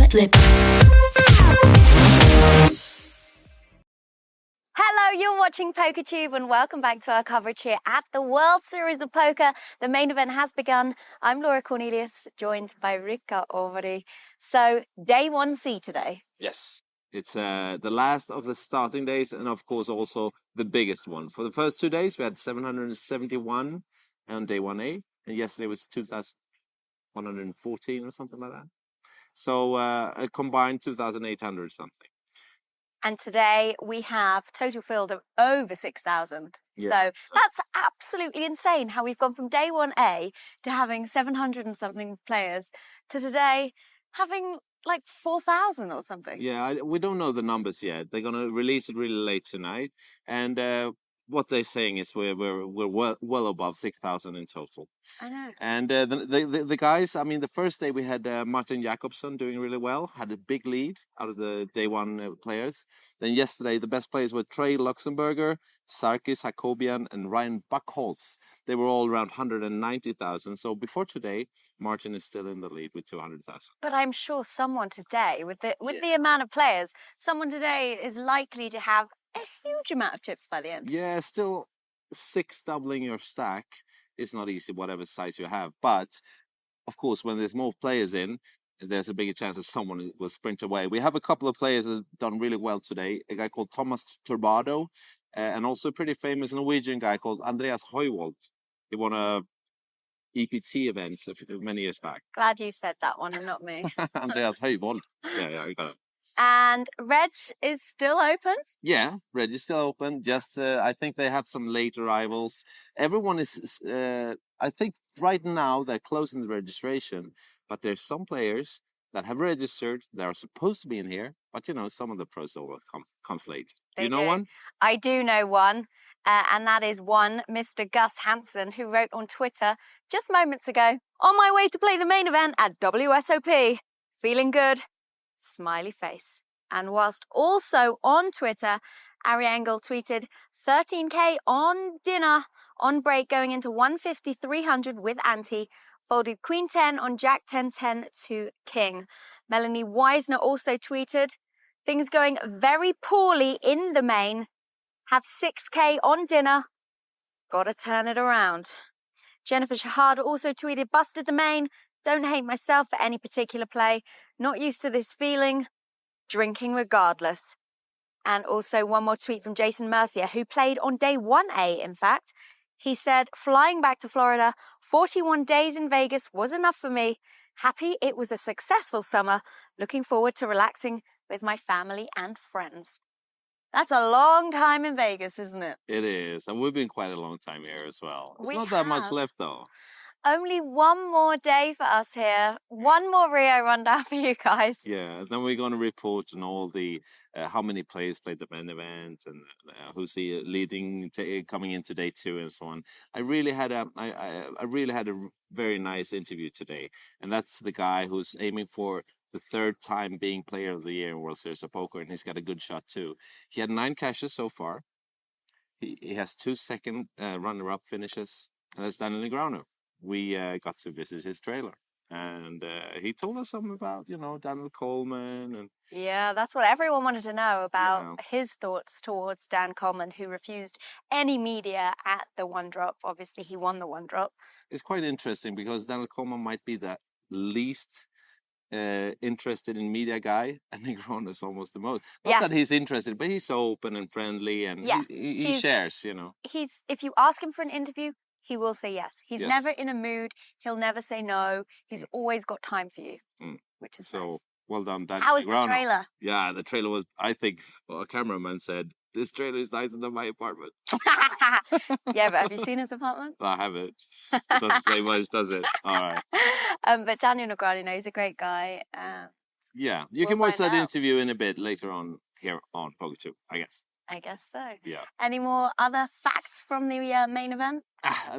wet lip. Hello, you're watching PokerTube and welcome back to our coverage here at the World Series of Poker. The main event has begun. I'm Laura Cornelius, joined by Rikard Overi. So, day 1C today. Yes, it's the last of the starting days and of course also the biggest one. For the first 2 days we had 771 on day 1A and yesterday was 2,114 or something like that. So a combined 2,800 something. And today we have total field of over 6,000. Yeah. So that's absolutely insane how we've gone from day 1A to having 700 and something players to today having like 4,000 or something. Yeah, we don't know the numbers yet. They're going to release it really late tonight. And what they're saying is we're well above 6,000 in total. I know. And the guys, I mean, the first day we had Martin Jakobsson doing really well, had a big lead out of the day one players. Then yesterday, the best players were Trey Luxemburger, Sarkis Hakobian, and Ryan Buckholz. They were all around 190,000. So before today, Martin is still in the lead with 200,000. But I'm sure someone today, with the amount of players, someone today is likely to have a huge amount of chips by the end. Yeah, still 6 doubling your stack is not easy, whatever size you have. But, of course, when there's more players in, there's a bigger chance that someone will sprint away. We have a couple of players that have done really well today. A guy called Thomas Turbado, and also a pretty famous Norwegian guy called Andreas Højvold. He won a EPT event many years back. Glad you said that one and not me. Andreas Højvold. Yeah, I got it. And Reg is still open? Yeah, Reg is still open. Just, I think they have some late arrivals. Everyone is, I think right now they're closing the registration, but there's some players that have registered, that are supposed to be in here, but you know, some of the pros over comes late. Do you know one? I do know one, and that is one Mr. Gus Hansen, who wrote on Twitter just moments ago, on my way to play the main event at WSOP. Feeling good. Smiley face. And whilst also on Twitter, Ari Engel tweeted 13k on dinner on break going into 150 300 with ante, folded queen 10 on jack 10 10 to king. Melanie Weisner also tweeted things going very poorly in the main, have 6k on dinner, gotta turn it around. Jennifer Shahad also tweeted busted the main, don't hate myself for any particular play. Not used to this feeling. Drinking regardless. And also one more tweet from Jason Mercier, who played on day 1A, in fact. He said, flying back to Florida, 41 days in Vegas was enough for me. Happy it was a successful summer. Looking forward to relaxing with my family and friends. That's a long time in Vegas, isn't it? It is. And we've been quite a long time here as well. It's We not that much have. left though. Only one more day for us here. One more Rio rundown for you guys. Yeah, then we're going to report on all the how many players played the main event and who's the leading coming into day 2 and so on. I really had a very nice interview today, and that's the guy who's aiming for the 3rd time being Player of the Year in World Series of Poker, and he's got a good shot too. He had 9 cashes so far. He has 2 second runner-up finishes, and that's Daniel Negreanu. We got to visit his trailer, and he told us something about, you know, Daniel Coleman. And yeah, that's what everyone wanted to know about, his thoughts towards Dan Coleman, who refused any media at the 1-drop. Obviously, he won the 1-drop. It's quite interesting because Daniel Coleman might be the least interested in media guy, and Negreanu is almost the most. Not that he's interested, but he's so open and friendly, and he shares, you know. If you ask him for an interview, he will say yes. He's never in a mood. He'll never say no. He's always got time for you, which is nice. Well done, Dan. How was the trailer? Yeah, the trailer was, I think, a cameraman said, this trailer is nicer than my apartment. Yeah, but have you seen his apartment? I haven't. Doesn't say much, does it? All right. But Daniel Negreanu, he's a great guy. Yeah, you can watch that interview in a bit later on here on PokerTube, I guess. I guess so. Yeah. Any more other facts from the main event?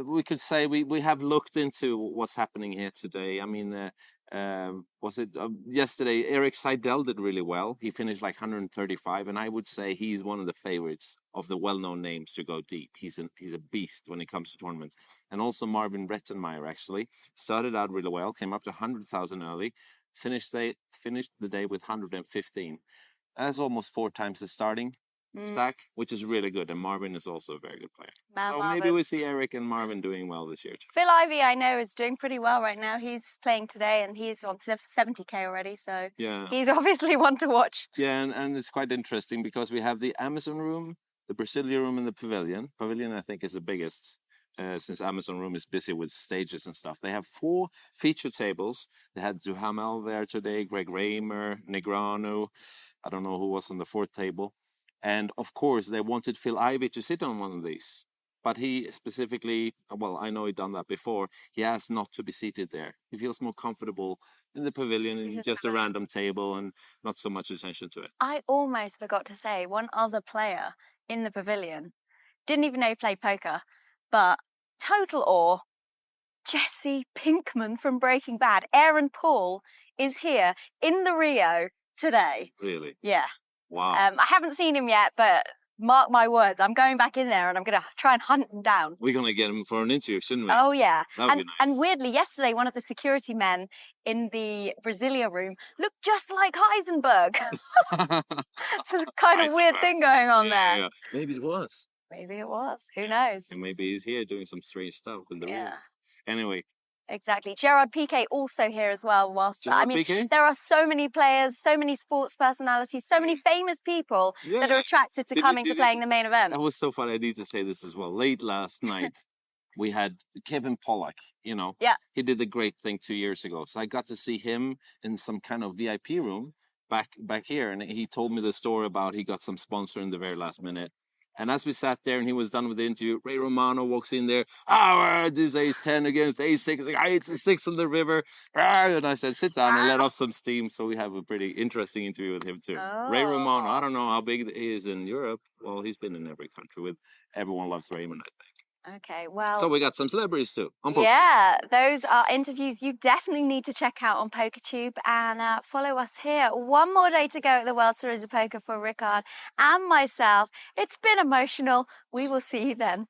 We could say we have looked into what's happening here today. I mean, Was it yesterday? Eric Seidel did really well. He finished like 135, and I would say he's one of the favorites of the well-known names to go deep. He's a beast when it comes to tournaments. And also Marvin Rettenmeier actually started out really well, came up to 100,000 early, finished the day with 115. That's almost 4 times the starting stack, which is really good. And Marvin is also a very good player. So maybe we see Eric and Marvin doing well this year too. Phil Ivey, I know, is doing pretty well right now. He's playing today and he's on 70k already. So yeah, he's obviously one to watch. Yeah, and it's quite interesting because we have the Amazon room, the Brasilia room, and the Pavilion. Pavilion, I think, is the biggest. Since Amazon Room is busy with stages and stuff. They have 4 feature tables. They had Duhamel there today, Greg Raymer, Negrano. I don't know who was on the 4th table. And of course, they wanted Phil Ivey to sit on one of these. But he specifically, well, I know he'd done that before. He asked not to be seated there. He feels more comfortable in the pavilion and just a random table and not so much attention to it. I almost forgot to say one other player in the pavilion. Didn't even know he played poker. But total awe, Jesse Pinkman from Breaking Bad. Aaron Paul is here in the Rio today. Really? Yeah. Wow. I haven't seen him yet, but mark my words, I'm going back in there and I'm going to try and hunt him down. We're going to get him for an interview, shouldn't we? Oh, yeah. That would be nice. And weirdly, yesterday, one of the security men in the Brasilia room looked just like Heisenberg. So it's kind of weird thing going on there. Yeah. Maybe it was. Maybe it was. Who knows? And maybe he's here doing some strange stuff in the room. Anyway. Exactly. Gerard Piqué also here as well. Piqué? There are so many players, so many sports personalities, so many famous people that are attracted to coming to playing the main event. That was so fun. I need to say this as well. Late last night, we had Kevin Pollack, Yeah. He did a great thing 2 years ago. So I got to see him in some kind of VIP room back here. And he told me the story about he got some sponsor in the very last minute. And as we sat there and he was done with the interview, Ray Romano walks in there. This ace 10 against ace 6. Like, it's a 6 on the river. And I said, sit down and let off some steam. So we have a pretty interesting interview with him too. Oh. Ray Romano, I don't know how big he is in Europe. Well, he's been in every country with Everyone Loves Raymond, I think. Okay, well... So we got some celebrities too on PokerTube. Yeah, those are interviews you definitely need to check out on PokerTube and follow us here. One more day to go at the World Series of Poker for Rikard and myself. It's been emotional. We will see you then.